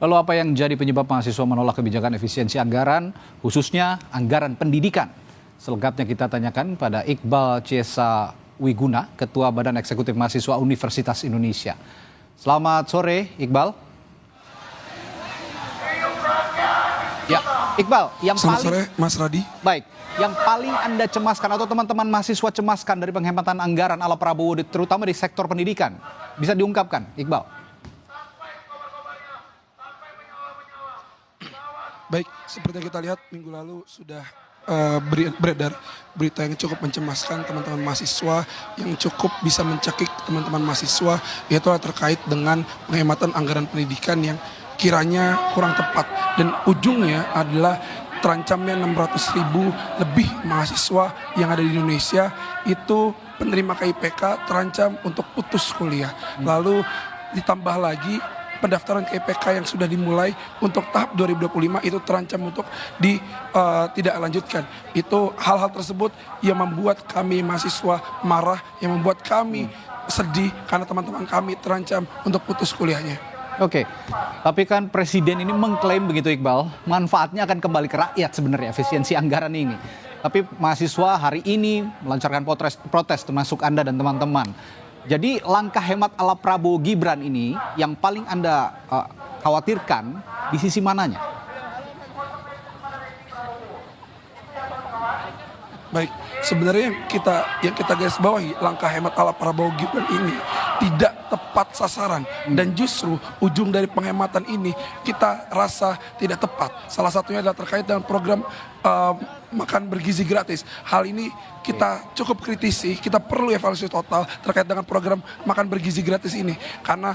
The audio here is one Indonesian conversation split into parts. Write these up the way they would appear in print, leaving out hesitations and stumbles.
Lalu apa yang jadi penyebab mahasiswa menolak kebijakan efisiensi anggaran, khususnya anggaran pendidikan? Selengkapnya kita tanyakan pada Iqbal Ciesa Wiguna, Ketua Badan Eksekutif Mahasiswa Universitas Indonesia. Selamat sore, Iqbal. Ya, Iqbal, yang Selamat paling... sore, Mas Radi. Baik, yang paling Anda cemaskan atau teman-teman mahasiswa cemaskan dari penghematan anggaran ala Prabowo, terutama di sektor pendidikan, bisa diungkapkan, Iqbal? Baik, seperti yang kita lihat minggu lalu sudah beredar berita yang cukup mencemaskan teman-teman mahasiswa, yang cukup bisa mencekik teman-teman mahasiswa, yaitu terkait dengan penghematan anggaran pendidikan yang kiranya kurang tepat. Dan ujungnya adalah terancamnya 600.000 lebih mahasiswa yang ada di Indonesia itu penerima KIPK terancam untuk putus kuliah. Lalu ditambah lagi pendaftaran KIPK yang sudah dimulai untuk tahap 2025 itu terancam untuk tidak lanjutkan. Itu hal-hal tersebut yang membuat kami mahasiswa marah, yang membuat kami sedih karena teman-teman kami terancam untuk putus kuliahnya. Oke, tapi kan Presiden ini mengklaim begitu, Iqbal, manfaatnya akan kembali ke rakyat sebenarnya efisiensi anggaran ini. Tapi mahasiswa hari ini melancarkan protes termasuk Anda dan teman-teman. Jadi langkah hemat ala Prabowo Gibran ini yang paling Anda khawatirkan di sisi mananya? Baik, sebenarnya yang kita garis bawahi langkah hemat ala Prabowo Gibran ini tidak tepat sasaran dan justru ujung dari penghematan ini kita rasa tidak tepat. Salah satunya adalah terkait dengan program makan bergizi gratis. Hal ini kita cukup kritisi, kita perlu evaluasi total terkait dengan program makan bergizi gratis ini karena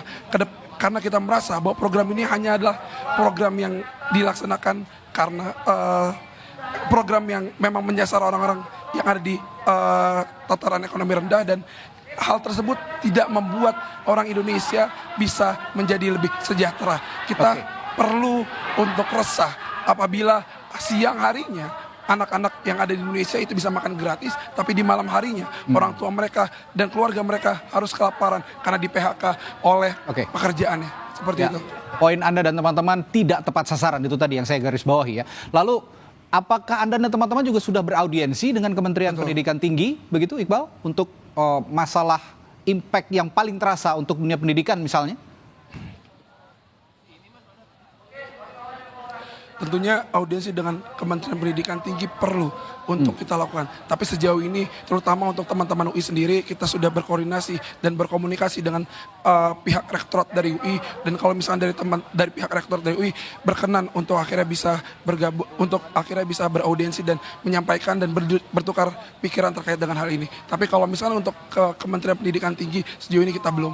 kita merasa bahwa program ini hanya adalah program yang dilaksanakan karena program yang memang menyasar orang-orang yang ada di tataran ekonomi rendah, dan hal tersebut tidak membuat orang Indonesia bisa menjadi lebih sejahtera. Kita perlu untuk resah apabila siang harinya anak-anak yang ada di Indonesia itu bisa makan gratis, tapi di malam harinya orang tua mereka dan keluarga mereka harus kelaparan karena di PHK oleh pekerjaannya. Seperti itu. Poin Anda dan teman-teman tidak tepat sasaran, itu tadi yang saya garis bawahi ya. Lalu apakah Anda dan teman-teman juga sudah beraudiensi dengan Kementerian Pendidikan Tinggi, begitu Iqbal, untuk masalah impact yang paling terasa untuk dunia pendidikan misalnya? Tentunya audiensi dengan Kementerian Pendidikan Tinggi perlu untuk kita lakukan. Tapi sejauh ini terutama untuk teman-teman UI sendiri kita sudah berkoordinasi dan berkomunikasi dengan pihak rektorat dari UI, dan kalau misalnya dari pihak rektorat dari UI berkenan untuk akhirnya bisa bergabung, untuk akhirnya bisa beraudiensi dan menyampaikan dan bertukar pikiran terkait dengan hal ini. Tapi kalau misalnya untuk Kementerian Pendidikan Tinggi sejauh ini kita belum.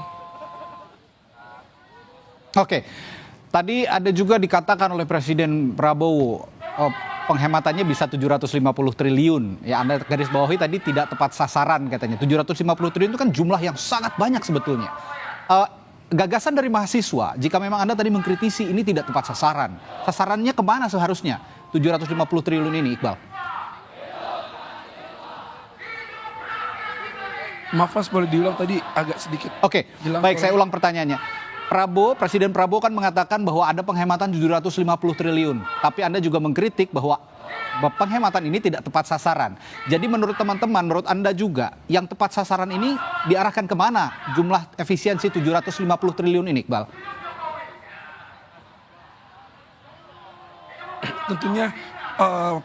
Oke. Tadi ada juga dikatakan oleh Presiden Prabowo penghematannya bisa 750 triliun. Ya, Anda garis bawahi tadi tidak tepat sasaran katanya. 750 triliun itu kan jumlah yang sangat banyak sebetulnya. Gagasan dari mahasiswa, jika memang Anda tadi mengkritisi ini tidak tepat sasaran, sasarannya kemana seharusnya 750 triliun ini, Iqbal? Maaf Mas, boleh diulang tadi agak sedikit. Oke, baik, saya ulang pertanyaannya. Presiden Prabowo kan mengatakan bahwa ada penghematan 750 triliun. Tapi Anda juga mengkritik bahwa penghematan ini tidak tepat sasaran. Jadi menurut teman-teman, menurut Anda juga, yang tepat sasaran ini diarahkan kemana jumlah efisiensi 750 triliun ini, Iqbal? Tentunya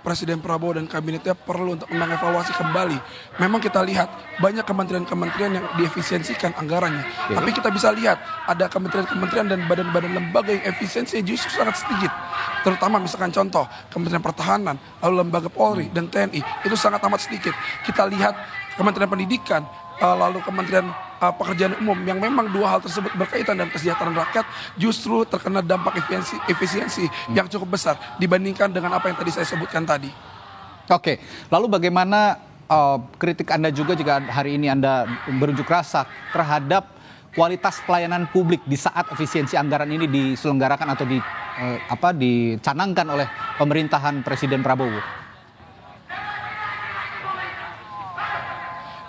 Presiden Prabowo dan kabinetnya perlu untuk mengevaluasi kembali. Memang kita lihat banyak kementerian-kementerian yang diefisiensikan anggarannya. Tapi kita bisa lihat ada kementerian-kementerian dan badan-badan lembaga yang efisiensinya justru sangat sedikit. Terutama misalkan contoh Kementerian Pertahanan, lalu lembaga Polri dan TNI itu sangat amat sedikit. Kita lihat Kementerian Pendidikan, lalu Kementerian Pekerjaan Umum yang memang dua hal tersebut berkaitan dengan kesejahteraan rakyat justru terkena dampak efisiensi yang cukup besar dibandingkan dengan apa yang tadi saya sebutkan tadi. Oke, lalu bagaimana kritik Anda juga jika hari ini Anda berunjuk rasa terhadap kualitas pelayanan publik di saat efisiensi anggaran ini diselenggarakan atau dicanangkan oleh pemerintahan Presiden Prabowo?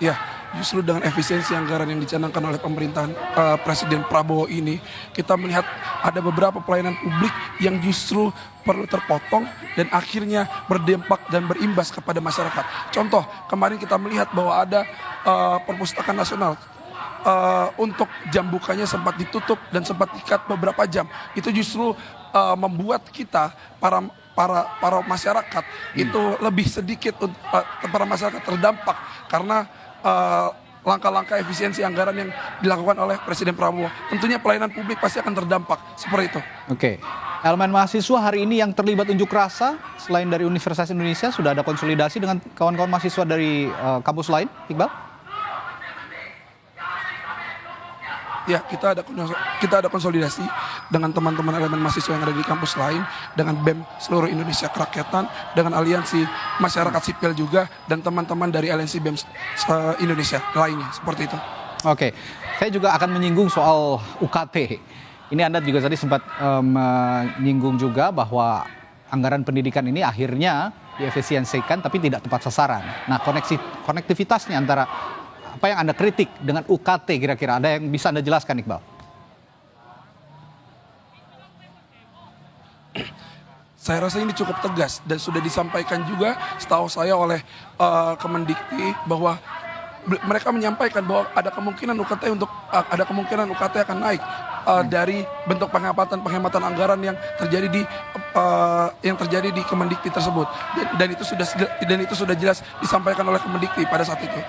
Ya, justru dengan efisiensi anggaran yang dicanangkan oleh pemerintahan Presiden Prabowo ini, kita melihat ada beberapa pelayanan publik yang justru perlu terpotong dan akhirnya berdampak dan berimbas kepada masyarakat. Contoh, kemarin kita melihat bahwa ada perpustakaan nasional untuk jam bukanya sempat ditutup dan sempat dikat beberapa jam. Itu justru membuat kita para masyarakat itu lebih sedikit para masyarakat terdampak karena langkah-langkah efisiensi anggaran yang dilakukan oleh Presiden Prabowo. Tentunya pelayanan publik pasti akan terdampak seperti itu. Oke. Elemen mahasiswa hari ini yang terlibat unjuk rasa selain dari Universitas Indonesia, sudah ada konsolidasi dengan kawan-kawan mahasiswa dari kampus lain, Iqbal? Ya, kita ada konsolidasi dengan teman-teman elemen mahasiswa yang ada di kampus lain, dengan BEM seluruh Indonesia Kerakyatan, dengan aliansi masyarakat sipil juga, dan teman-teman dari aliansi BEM Indonesia lainnya, seperti itu. Oke, saya juga akan menyinggung soal UKT. Ini Anda juga tadi sempat menyinggung juga bahwa anggaran pendidikan ini akhirnya diefisiensikan tapi tidak tepat sasaran. Nah, konektivitasnya antara apa yang Anda kritik dengan UKT kira-kira, ada yang bisa Anda jelaskan, Iqbal? Saya rasa ini cukup tegas dan sudah disampaikan juga setahu saya oleh Kemendikti bahwa mereka menyampaikan bahwa ada kemungkinan UKT akan naik dari bentuk penghematan anggaran yang terjadi di Kemendikti tersebut, dan itu sudah jelas disampaikan oleh Kemendikti pada saat itu.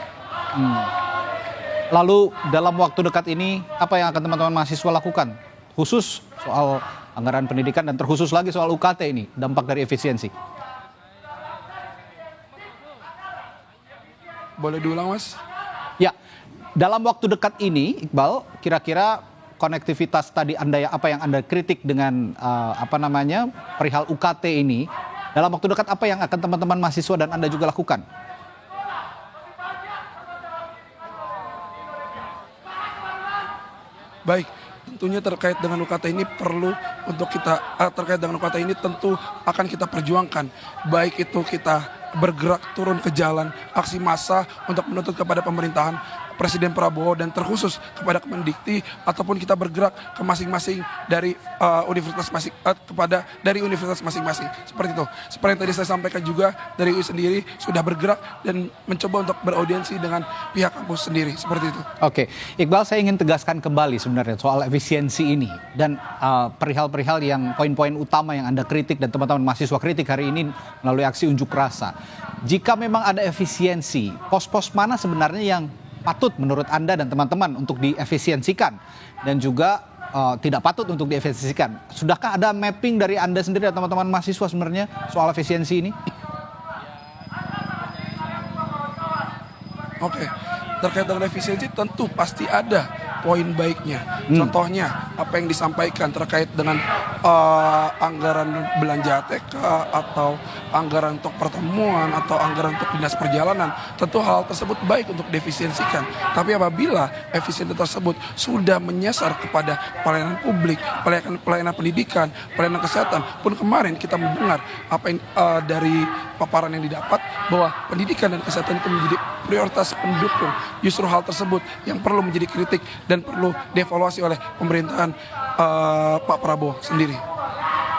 Lalu dalam waktu dekat ini apa yang akan teman-teman mahasiswa lakukan khusus soal anggaran pendidikan dan terkhusus lagi soal UKT ini, dampak dari efisiensi? Boleh diulang, Mas? Ya, dalam waktu dekat ini, Iqbal, kira-kira konektivitas tadi apa yang Anda kritik dengan perihal UKT ini, dalam waktu dekat apa yang akan teman-teman mahasiswa dan Anda juga lakukan? Baik, tentunya terkait dengan UKT ini tentu akan kita perjuangkan. Baik itu kita bergerak turun ke jalan, aksi massa untuk menuntut kepada pemerintahan Presiden Prabowo dan terkhusus kepada Kemendikti, ataupun kita bergerak ke masing-masing dari universitas masing-masing. Seperti itu. Seperti yang tadi saya sampaikan juga, dari UI sendiri sudah bergerak dan mencoba untuk beraudiensi dengan pihak kampus sendiri. Seperti itu. Oke, Iqbal, saya ingin tegaskan kembali sebenarnya soal efisiensi ini dan perihal-perihal yang poin-poin utama yang Anda kritik dan teman-teman mahasiswa kritik hari ini melalui aksi unjuk rasa. Jika memang ada efisiensi, pos-pos mana sebenarnya yang patut menurut Anda dan teman-teman untuk diefisiensikan dan juga tidak patut untuk diefisiensikan? Sudahkah ada mapping dari Anda sendiri dan teman-teman mahasiswa sebenarnya soal efisiensi ini? Oke, terkait dengan efisiensi tentu pasti ada poin baiknya. Contohnya apa yang disampaikan terkait dengan anggaran belanja ATK atau anggaran untuk pertemuan atau anggaran untuk dinas perjalanan, tentu hal tersebut baik untuk diefisiensikan. Tapi apabila efisiensi tersebut sudah menyasar kepada pelayanan publik, pelayanan pendidikan, pelayanan kesehatan, pun kemarin kita mendengar apa yang dari paparan yang didapat bahwa pendidikan dan kesehatan itu menjadi prioritas pendukung. Justru hal tersebut yang perlu menjadi kritik dan perlu dievaluasi oleh pemerintahan Pak Prabowo sendiri.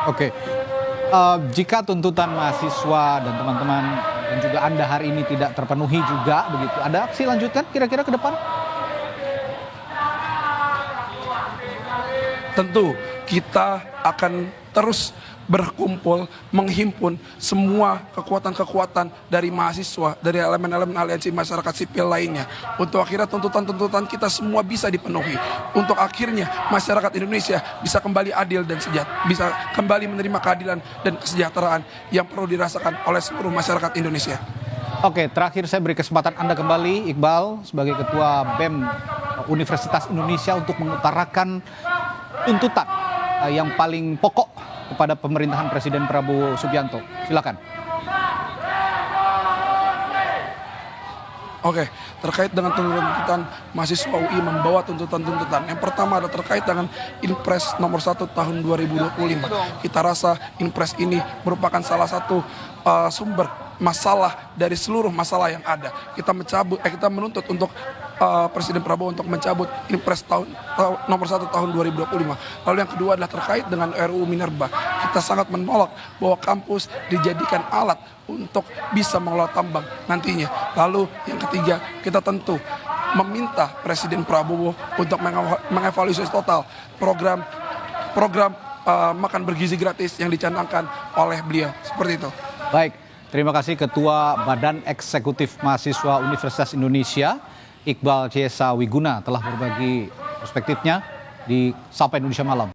Oke, jika tuntutan mahasiswa dan teman-teman dan juga Anda hari ini tidak terpenuhi juga begitu, ada aksi lanjutan kira-kira ke depan? Tentu kita akan terus berkumpul, menghimpun semua kekuatan-kekuatan dari mahasiswa, dari elemen-elemen aliansi masyarakat sipil lainnya, untuk akhirnya tuntutan-tuntutan kita semua bisa dipenuhi, untuk akhirnya masyarakat Indonesia bisa kembali adil dan sejahtera, bisa kembali menerima keadilan dan kesejahteraan yang perlu dirasakan oleh seluruh masyarakat Indonesia. Oke, terakhir saya beri kesempatan Anda kembali, Iqbal, sebagai Ketua BEM Universitas Indonesia untuk mengutarakan tuntutan yang paling pokok kepada pemerintahan Presiden Prabowo Subianto. Silakan. Oke, terkait dengan tuntutan mahasiswa UI membawa tuntutan-tuntutan. Yang pertama adalah terkait dengan Inpres nomor 1 tahun 2025. Kita rasa Inpres ini merupakan salah satu sumber masalah dari seluruh masalah yang ada. Kita menuntut untuk Presiden Prabowo untuk mencabut Impres nomor 1 tahun 2025. Lalu yang kedua adalah terkait dengan RUU Minerba. Kita sangat menolak bahwa kampus dijadikan alat untuk bisa mengelola tambang nantinya. Lalu yang ketiga, kita tentu meminta Presiden Prabowo untuk mengevaluasi total program makan bergizi gratis yang dicanangkan oleh beliau. Seperti itu. Baik, terima kasih Ketua Badan Eksekutif Mahasiswa Universitas Indonesia, Iqbal Ciesa Wiguna, telah berbagi perspektifnya di Sapa Indonesia Malam.